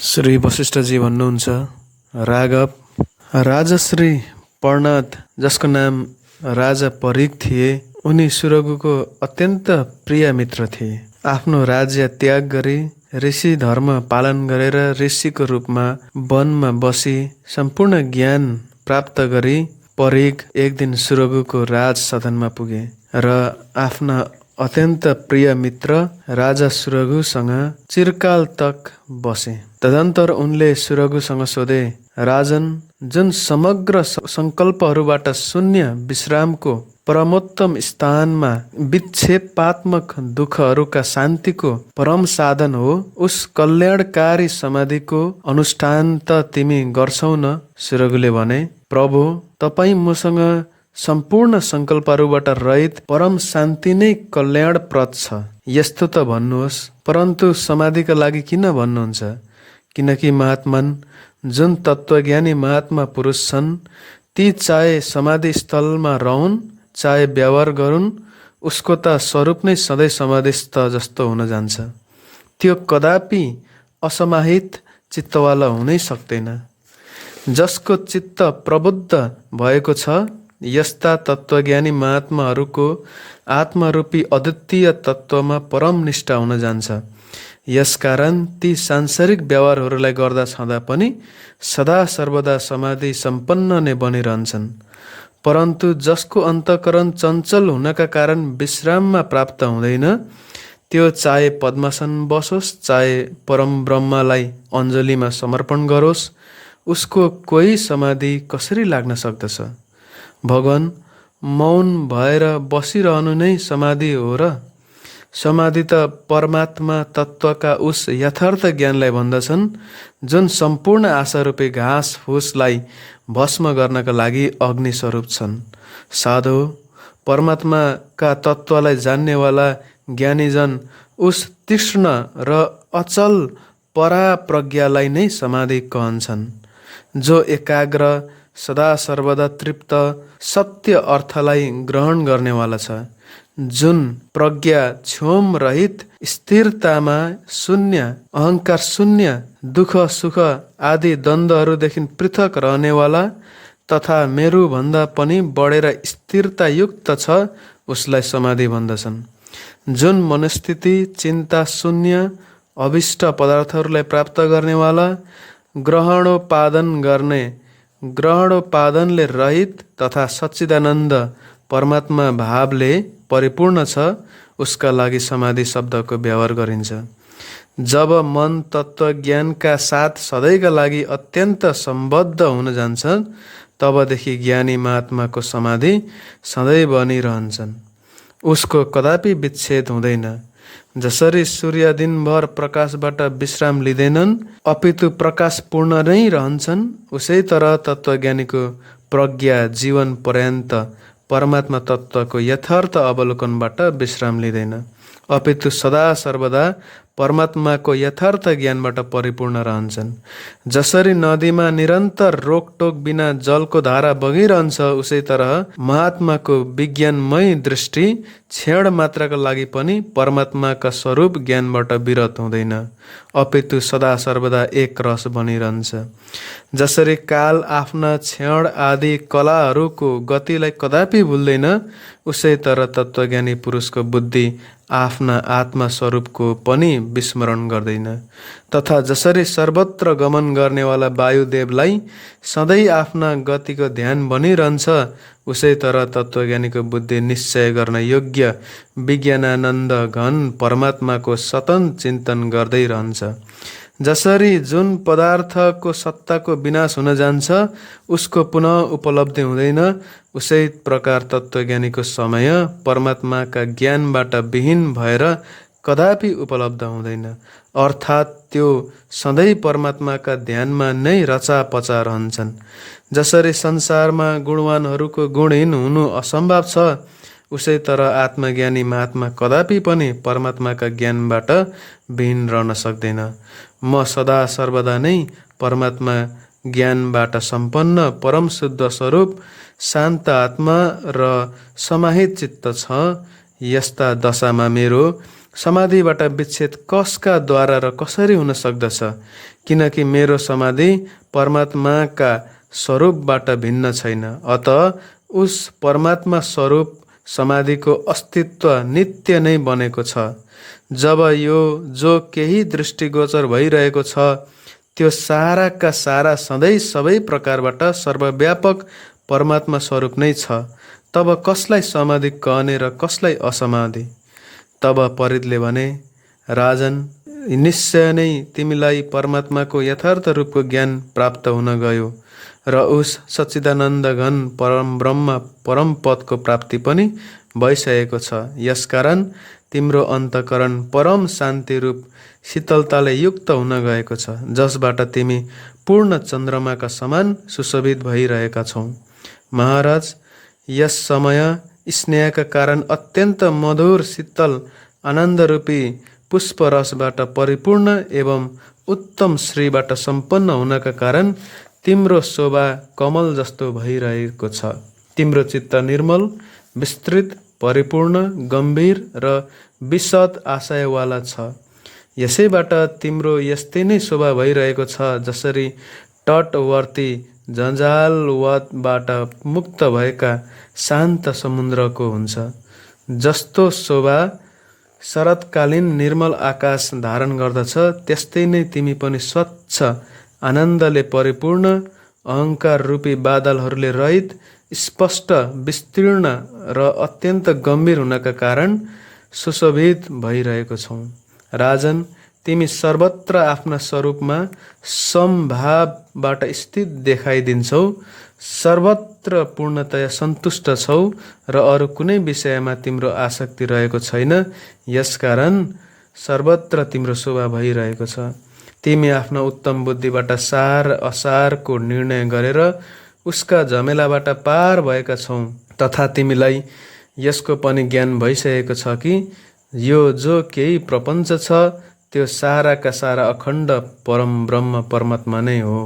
श्री वशिष्ठजी भन्नुहुन्छ, राघव, राजश्री पर्णत जसको नाम राजा परीक थिए, उनी सुरगुको अत्यन्त प्रिय मित्र थिए। आफ्नो राज्य त्याग गरी ऋषि धर्म पालन गरेर ऋषिको रूपमा वनमा बसी सम्पूर्ण ज्ञान प्राप्त गरी परीक एक दिन सुरगुको राज सदनमा पुगे र आफ्ना अत्यन्त प्रिय मित्र राजा सुरगुसँग चिरकाल तक बसे। तदन्तर उनले सुरगुसँग सोधे, राजन, जुन समग्र सङ्कल्पहरूबाट शून्य विश्रामको परमोत्तम स्थानमा विक्षेपात्मक दुःखहरूका शान्तिको परम साधन हो, उस कल्याणकारी समाधिको अनुष्ठान त तिमी गर्छौ न? सुरगुले भने, प्रभु, तपाईँ मसँग सम्पूर्ण सङ्कल्पहरूबाट रहित परम शान्ति नै कल्याणप्रद छ, यस्तो त भन्नुहोस्। परन्तु समाधिका लागि किन भन्नुहुन्छ? किनकि महात्मन, जुन तत्त्वज्ञानी महात्मा पुरुष छन्, ती चाहे समाधि स्थलमा रहन् चाहे व्यवहार गरून्, उसको त स्वरूप नै सधैँ समाधिस्थ जस्तो हुन जान्छ। त्यो कदापि असमाहित चित्तवाला हुनै सक्दैन। जसको चित्त प्रबुद्ध भएको छ, यस्ता तत्त्वज्ञानी महात्माहरूको आत्मरूपी अद्वितीय तत्त्वमा परम निष्ठा हुन जान्छ। यसकारण ती सांसारिक व्यवहारहरूलाई गर्दा छँदा पनि सदा सर्वदा समाधि सम्पन्न नै बनिरहन्छन्। परन्तु जसको अन्तःकरण चञ्चल हुनका कारण विश्राममा प्राप्त हुँदैन, त्यो चाहे पद्मासन बसोस् चाहे परम ब्रह्मलाई अञ्जलीमा समर्पण गरोस्, उसको कोही समाधि कसरी लाग्न सक्दछ? भगवान, मौन भएर बसिरहनु नै समाधि हो र? समाधि त परमात्मा तत्त्वका उस यथार्थ ज्ञानलाई भन्दछन्, जुन सम्पूर्ण आशारूपी घाँस फुसलाई भस्म गर्नका लागि अग्निस्वरूप छन्। साधो, परमात्माका तत्त्वलाई जान्नेवाला ज्ञानीजन उस तीक्ष्ण र अचल पराप्रज्ञालाई नै समाधि कहन्छन्, जो एकाग्र, सदा सर्वदा तृप्त, सत्य अर्थलाई ग्रहण गर्नेवाला छ, जुन प्रज्ञा क्षोम रहित स्थिरतामा शून्य, अहङ्कार शून्य, दुःख सुख आदि द्वन्द्वहरूदेखि पृथक रहनेवाला तथा मेरुभन्दा पनि बढेर स्थिरतायुक्त छ, उसलाई समाधि भन्दछन्। जुन मनस्थिति चिन्ता शून्य, अभिष्ट पदार्थहरूलाई प्राप्त गर्नेवाला, ग्रहणोपादनले रहित तथा सच्चिदानन्द परमात्मा भावले परिपूर्ण छ, उसका लागि समाधि शब्दको व्यवहार गरिन्छ। जब मन तत्त्वज्ञानका साथ सधैँका लागि अत्यन्त सम्बद्ध हुन जान्छ, तबदेखि ज्ञानी महात्माको समाधि सधैँ बनिरहन्छन्, उसको कदापि विच्छेद हुँदैन। जसरी सूर्य दिनभर प्रकाशबाट विश्राम लिँदैनन्, अपितु प्रकाश पूर्ण नै रहन्छन्, उसै तरह तत्त्वज्ञानीको प्रज्ञा जीवन पर्यन्त परमात्मा तत्त्वको यथार्थ अवलोकनबाट विश्राम लिँदैन, अपितु सदा सर्वदा परमात्माको यथार्थ ज्ञानबाट परिपूर्ण रहन्छन्। जसरी नदीमा निरन्तर रोकटोक बिना जलको धारा बगिरहन्छ, उसै तरह महात्माको विज्ञानमय दृष्टि क्षण मात्रका लागि पनि परमात्माका स्वरूप ज्ञानबाट विरत हुँदैन, अपितु सदा सर्वदा एक रस बनिरहन्छ। जसरी काल आफ्ना क्षण आदि कलाहरूको गतिलाई कदापि भुल्दैन, उसै तरह तत्त्वज्ञानी पुरुषको बुद्धि आफ्ना आत्मा स्वरूपको पनि विस्मरण गर्दैन। तथा जसरी सर्वत्र गमन गर्नेवाला वायुदेवलाई सधैँ आफ्ना गतिको ध्यान बनिरहन्छ, उसै तरह तत्त्वज्ञानीको बुद्धि निश्चय गर्न योग्य विज्ञानानन्द घन परमात्माको सतत चिन्तन गर्दै रहन्छ। जसरी जुन पदार्थको सत्ताको विनाश हुन जान्छ, उसको पुनः उपलब्धि हुँदैन, उसै प्रकार तत्त्वज्ञानीको समय परमात्माका ज्ञानबाट विहीन भएर कदापि उपलब्ध हुँदैन, अर्थात् त्यो सधैँ परमात्माका ध्यानमा नै रचापचा रहन्छन्। जसरी संसारमा गुणवानहरूको गुणहीन हुनु असम्भव छ, उसै तरह आत्मज्ञानी महात्मा कदापि पनि परमात्माका ज्ञानबाट विहीन रहन सक्दैन। म सदा सर्वदा नै परमात्मा ज्ञानबाट सम्पन्न परम शुद्ध स्वरूप, शान्त आत्मा र समाहित चित्त छ। यस्ता दशामा मेरो समाधिबाट विच्छेद कसका द्वारा र कसरी हुन सक्दछ? किनकि मेरो समाधि परमात्माका स्वरूपबाट भिन्न छैन। अतः उस परमात्मा स्वरूप समाधिको अस्तित्व नित्य नै बनेको छ। जब यो जो केही दृष्टिगोचर भइरहेको छ त्यो साराका सारा सधैँ सबै प्रकारबाट सर्वव्यापक परमात्मा स्वरूप नै छ। तब कसलाई समाधि कहने र कसलाई असमाधि? तब परितले भने, राजन, निश्चय नै तिमीलाई परमात्माको यथार्थ रूपको ज्ञान प्राप्त हुन गयो र उस सच्चिदानन्द घन परम ब्रह्म परम पदको प्राप्ति पनि भइसकेको छ। यसकारण तिम्रो अन्तःकरण परम शान्ति रूप शीतलताले युक्त हुन गएको छ, जसबाट तिमी पूर्ण चन्द्रमाका समान सुशोभित भइरहेका छौ। महाराज, यस समय स्नेहका कारण अत्यन्त मधुर शीतल आनन्दरूपी पुष्परसबाट परिपूर्ण एवं उत्तम श्रीबाट सम्पन्न हुनका कारण तिम्रो शोभा कमल जस्तो भइरहेको छ। तिम्रो चित्त निर्मल, विस्तृत, परिपूर्ण, गम्भीर र विशद आशयवाला छ। यसैबाट तिम्रो यस्तै नै शोभा भइरहेको छ जसरी तटवर्ती जन्जालवतबाट मुक्त भएका शान्त समुद्रको हुन्छ। जस्तो शोभा शरतकालीन निर्मल आकाश धारण गर्दछ, त्यस्तै नै तिमी पनि स्वच्छ आनन्दले परिपूर्ण अहङ्कार रूपी बादलहरूले रहित, स्पष्ट, विस्तीर्ण र अत्यन्त गम्भीर हुनका कारण सुशोभित भइरहेको छौ। राजन, तिमी सर्वत्र आफ्ना स्वरूपमा समभावबाट स्थित देखाइदिन्छौ, सर्वत्र पूर्णतया सन्तुष्ट छौ र अरू कुनै विषयमा तिम्रो आसक्ति रहेको छैन। यसकारण सर्वत्र तिम्रो शोभा भइरहेको छ। तिमी आफ्ना उत्तम बुद्धिबाट सार असारको निर्णय गरेर उसका झमेलाबाट पार भएका छौ, तथा तिमीलाई यसको पनि ज्ञान भइसकेको छ कि यो जो केही प्रपञ्च छ त्यो साराका सारा अखण्ड परम ब्रह्म परमात्मा नै हो।